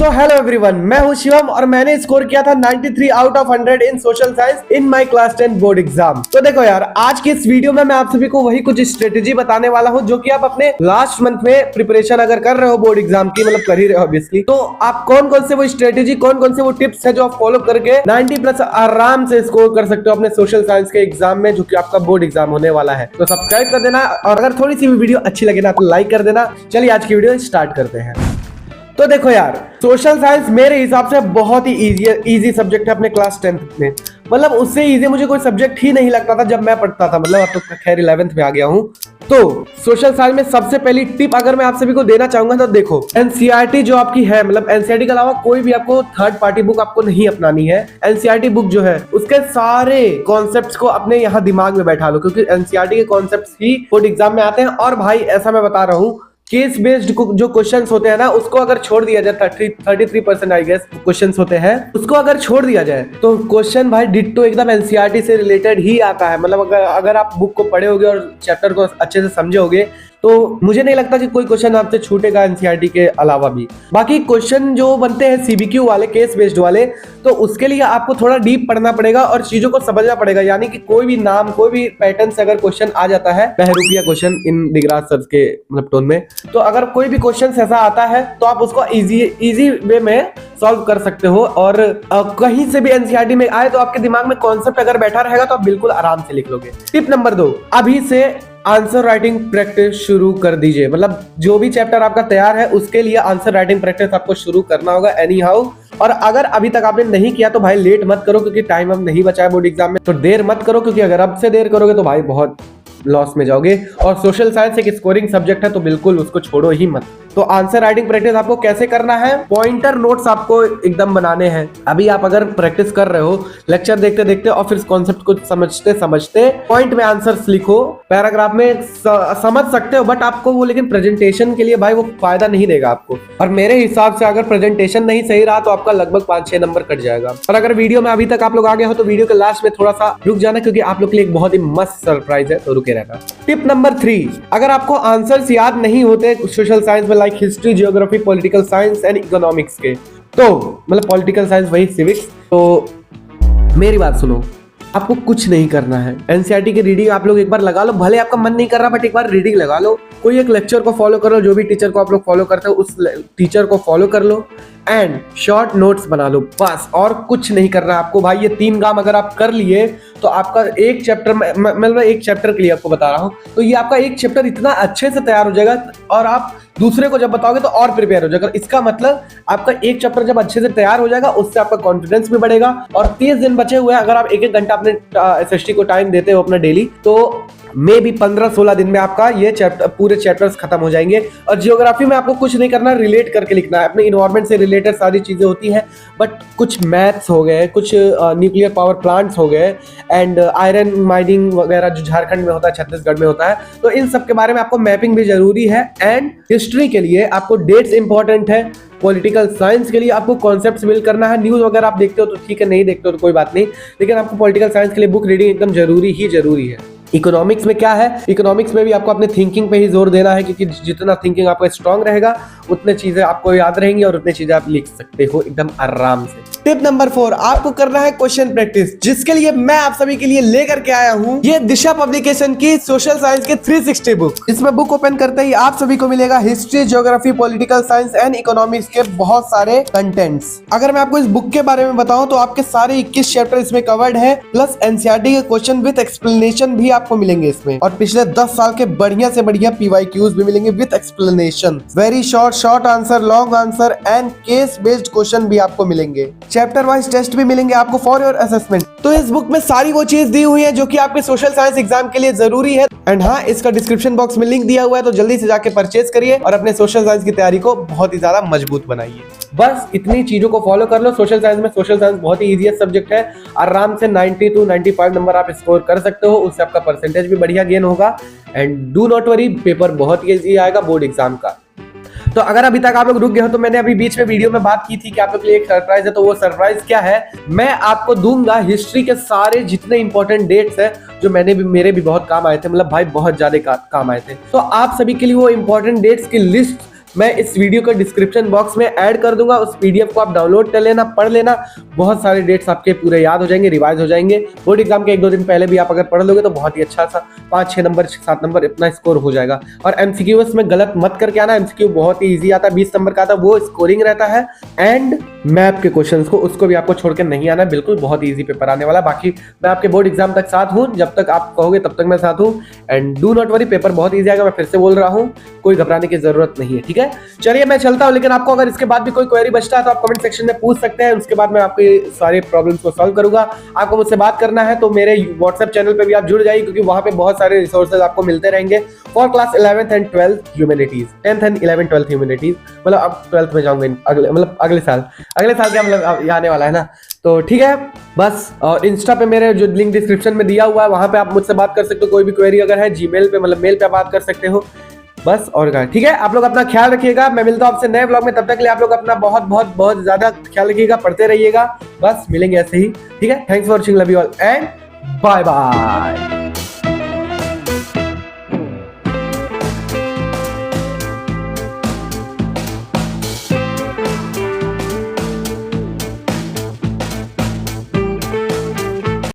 So hello everyone, मैं हूं शिवम और मैंने स्कोर किया था 93 out of 100 in social science in my class 10 board exam. तो देखो यार, आज की इस वीडियो में मैं आप सभी को वही कुछ स्ट्रेटेजी बताने वाला हूं जो कि आप अपने लास्ट मंथ में प्रिपरेशन अगर कर रहे हो बोर्ड एग्जाम की, मतलब कर ही रहे हो ऑब्वियसली, तो आप कौन कौन से वो स्ट्रेटेजी, कौन कौन से वो टिप्स है जो आप फॉलो करके 90+ आराम से स्कोर कर सकते हो अपने सोशल साइंस के एग्जाम में, जो कि आपका बोर्ड एग्जाम होने वाला है। तो सब्सक्राइब कर देना और अगर थोड़ी सी भी वीडियो अच्छी लगे ना तो लाइक कर देना। चलिए आज की वीडियो स्टार्ट करते हैं। तो देखो यार, सोशल साइंस मेरे हिसाब से बहुत ही इजी सब्जेक्ट है अपने क्लास 10th में। मतलब उससे इजी मुझे कोई सब्जेक्ट ही नहीं लगता था जब मैं पढ़ता था। मतलब अब तो खैर 11th में आ गया हूँ। तो सोशल साइंस में सबसे पहली टिप अगर मैं आप सभी को देना चाहूंगा तो देखो, एनसीईआरटी जो आपकी है, मतलब एनसीईआरटी के अलावा कोई भी आपको थर्ड पार्टी बुक आपको नहीं अपनानी है। एनसीईआरटी बुक जो है उसके सारे कॉन्सेप्ट्स को अपने यहाँ दिमाग में बैठा लो, क्योंकि एनसीईआरटी के कॉन्सेप्ट्स ही बोर्ड एग्जाम में आते हैं। और भाई ऐसा मैं बता रहा हूँ, केस बेस्ड जो क्वेश्चंस होते हैं ना, उसको अगर छोड़ दिया जाए, 33% आई गेस क्वेश्चंस होते हैं, उसको अगर छोड़ दिया जाए तो क्वेश्चन भाई डिट्टो एकदम एनसीईआरटी से रिलेटेड ही आता है। मतलब अगर आप बुक को पढ़े होगे और चैप्टर को अच्छे से समझे होगे तो मुझे नहीं लगता कि कोई क्वेश्चन आपसे छूटेगा एनसीईआरटी के अलावा भी। बाकी क्वेश्चन जो बनते हैं सीबीक्यू वाले, केस बेस्ड वाले, तो उसके लिए आपको थोड़ा डीप पढ़ना पड़ेगा और चीजों को समझना पड़ेगा। यानी कि कोई भी नाम, कोई भी पैटर्न से अगर क्वेश्चन आ जाता है, बहरूपिया क्वेश्चन इन दिगराज सर के मतलब टोन में, तो अगर कोई भी क्वेश्चन ऐसा आता है तो आप उसको इजी वे में सॉल्व कर सकते हो। और कहीं से भी एनसीईआरटी में आए तो आपके दिमाग में कॉन्सेप्ट अगर बैठा रहेगा तो आप बिल्कुल आराम से लिख लोगे। टिप नंबर 2, अभी से आंसर राइटिंग प्रैक्टिस शुरू कर दीजिए। मतलब जो भी चैप्टर आपका तैयार है उसके लिए आंसर राइटिंग प्रैक्टिस आपको शुरू करना होगा एनी हाउ। और अगर अभी तक आपने नहीं किया तो भाई लेट मत करो, क्योंकि टाइम अब नहीं बचा है बोर्ड एग्जाम में। तो देर मत करो, क्योंकि अगर अब से देर करोगे तो भाई बहुत लॉस में जाओगे। और सोशल साइंस एक स्कोरिंग सब्जेक्ट है तो बिल्कुल उसको छोड़ो ही मत। तो आंसर राइटिंग प्रैक्टिस आपको कैसे करना है, पॉइंटर नोट्स आपको एकदम बनाने हैं। अभी आप अगर प्रैक्टिस कर रहे हो लेक्चर देखते देखते और फिर कॉन्सेप्ट को समझते समझते पॉइंट में आंसर्स लिखो, पैराग्राफ में समझ सकते हो, बट आपको वो लेकिन प्रेजेंटेशन के लिए भाई वो फायदा नहीं देगा आपको। और मेरे हिसाब से अगर प्रेजेंटेशन नहीं सही रहा तो आपका लगभग 5-6 नंबर कट जाएगा। और अगर वीडियो में अभी तक आप लोग आ गए हो तो वीडियो के लास्ट में थोड़ा सा रुक जाना, क्योंकि आप लोग के लिए एक बहुत ही मस्त सरप्राइज है, तो रुके रहना। टिप नंबर 3, अगर आपको आंसर्स याद नहीं होते सोशल साइंस में, like history, geography, political science and economics के, तो मतलब पॉलिटिकल साइंस वही सिविक्स, तो मेरी बात सुनो, आपको कुछ नहीं करना है। एनसीईआरटी की रीडिंग आप लोग एक बार लगा लो, भले आपका मन नहीं कर रहा बट एक बार रीडिंग लगा लो। कोई एक लेक्चर को फॉलो करो, जो भी टीचर को आप लोग फॉलो करते हो उस टीचर को फॉलो कर लो एंड शॉर्ट नोट्स बना लो, बस। और कुछ नहीं करना आपको भाई। ये 3 काम अगर आप कर लिए तो आपका एक चैप्टर, मतलब एक चैप्टर के लिए आपको बता रहा हूँ, तो ये आपका एक चैप्टर इतना अच्छे से तैयार हो जाएगा और आप दूसरे को जब बताओगे तो और प्रिपेयर हो जाएगा। इसका मतलब आपका एक चैप्टर जब अच्छे से तैयार हो जाएगा उससे आपका कॉन्फिडेंस भी बढ़ेगा। और 30 दिन बचे हुए हैं, अगर आप 1-1 घंटा अपने एसएसटी को टाइम देते हो अपना डेली, तो मे भी 15-16 दिन में आपका ये चैप्टर, पूरे चैप्टर्स खत्म हो जाएंगे। और जियोग्राफी में आपको कुछ नहीं करना, रिलेट करके लिखना है, अपने इन्वायरमेंट से रिलेटेड सारी चीजें होती हैं, बट कुछ मैथ्स हो गए, कुछ न्यूक्लियर पावर प्लांट्स हो गए एंड आयरन माइनिंग वगैरह जो झारखंड में होता है, छत्तीसगढ़ में होता है, तो इन सब के बारे में आपको मैपिंग भी जरूरी है। एंड हिस्ट्री के लिए आपको डेट्स इंपॉर्टेंट है, पॉलिटिकल साइंस के लिए आपको कॉन्सेप्ट्स बिल्ड करना है। न्यूज वगैरह आप देखते हो तो ठीक है, नहीं देखते हो तो कोई बात नहीं, लेकिन आपको पॉलिटिकल साइंस के लिए बुक रीडिंग एकदम जरूरी है। इकोनॉमिक्स में क्या है, इकोनॉमिक्स में भी आपको अपने थिंकिंग पे ही जोर देना है, क्योंकि जितना थिंकिंग आपका स्ट्रांग रहेगा उतने चीजें आपको याद रहेंगी और उतनी चीजें आप लिख सकते हो एकदम आराम से। टिप नंबर 4, आपको करना है क्वेश्चन प्रैक्टिस, जिसके लिए मैं आप सभी के लिए लेकर के आया हूँ ये दिशा पब्लिकेशन की सोशल साइंस के 360 बुक। इसमें बुक ओपन करते ही आप सभी को मिलेगा history, geography, political science and economics के बहुत सारे कंटेंट्स। अगर मैं आपको इस बुक के बारे में बताऊं तो आपके सारे 21 चैप्टर इसमें कवर्ड है, प्लस एनसीईआरटी के क्वेश्चन विद एक्सप्लेनेशन भी आपको मिलेंगे इसमें। और पिछले 10 साल के बढ़िया से बढ़िया पीवाईक्यूज भी मिलेंगे with explanation. Very short answer, long answer and case based question भी आपको मिलेंगे। चैप्टर वाइज टेस्ट भी मिलेंगे आपको फॉर योर असेसमेंट। तो इस बुक में सारी वो चीज दी हुई है जो कि आपके सोशल साइंस एग्जाम के लिए जरूरी है। एंड हाँ, इसका डिस्क्रिप्शन बॉक्स में लिंक दिया हुआ है, तो जल्दी से जाके परचेज करिए और अपने सोशल साइंस की तैयारी को बहुत ही ज्यादा मजबूत बनाइए। बस इतनी चीजों को फॉलो कर लो। सोशल साइंस में, सोशल साइंस बहुत ही इजीएस्ट सब्जेक्ट है, आराम से 90-95 नंबर आप स्कोर कर सकते हो, उससे आपका परसेंटेज भी बढ़िया गेन होगा। And do not worry, paper बहुत ही इजी आएगा बोर्ड एग्जाम का। तो अगर अभी तक आप लोग रुक गए हो तो मैंने अभी बीच में वीडियो में बात की थी कि आप लोग के लिए एक सरप्राइज है, तो वो सरप्राइज क्या है, मैं आपको दूंगा हिस्ट्री के सारे जितने इंपॉर्टेंट डेट्स हैं जो मेरे भी बहुत काम आए थे, मतलब भाई बहुत ज्यादा काम आए थे। तो आप सभी के लिए वो इंपॉर्टेंट डेट्स की लिस्ट मैं इस वीडियो के डिस्क्रिप्शन बॉक्स में ऐड कर दूंगा। उस पीडीएफ को आप डाउनलोड कर लेना, पढ़ लेना, बहुत सारे डेट्स आपके पूरे याद हो जाएंगे, रिवाइज हो जाएंगे। बोर्ड एग्जाम के 1-2 दिन पहले भी आप अगर पढ़ लोगे तो बहुत ही अच्छा सा 5-6 नंबर 7 नंबर इतना स्कोर हो जाएगा। और एमसीक्यू में गलत मत करके आना, एमसीक्यू बहुत ही ईजी आता है, 20 नंबर का आता है, वो स्कोरिंग रहता है। एंड मैप के क्वेश्चंस को उसको भी आपको छोड़ के नहीं आना, बिल्कुल बहुत ईजी पेपर आने वाला। बाकी मैं आपके बोर्ड एग्जाम तक साथ हूँ, जब तक आप कहोगे तब तक मैं साथ हूँ। And do not worry, paper बहुत ईजी आएगा, मैं फिर से बोल रहा हूँ, कोई घबराने की जरूरत नहीं है, ठीक है। चलिए मैं चलता हूँ, लेकिन आपको अगर इसके बाद भी कोई क्वेरी बचता है तो आप कमेंट सेक्शन में पूछ सकते हैं, उसके बाद मैं आपके सारे प्रॉब्लम्स को सॉल्व करूंगा। आपको मुझसे बात करना है तो मेरे व्हाट्सएप चैनल पे भी आप जुड़ जाइए, क्योंकि वहां पे बहुत सारे रिसोर्सेज आपको मिलते रहेंगे for class 11th and 12th humanities, 10th and 11th 12th humanities. मतलब अब 12th में जाऊंगे अगले साल क्या मतलब आने वाला है ना, तो ठीक है बस। और इंस्टा पे मेरे जो लिंक डिस्क्रिप्शन में दिया हुआ है वहां पे आप मुझसे बात कर सकते हो, कोई भी क्वेरी अगर है, जीमेल पे मतलब मेल पे बात कर सकते हो बस। और क्या, ठीक है। आप लोग अपना ख्याल रखिएगा, मैं मिलता हूं आपसे नए ब्लॉग में, तब तक के लिए आप लोग अपना बहुत बहुत बहुत ज्यादा ख्याल रखिएगा, पढ़ते रहिएगा, बस मिलेंगे ऐसे ही, ठीक है। Thanks for watching, love you all and bye bye.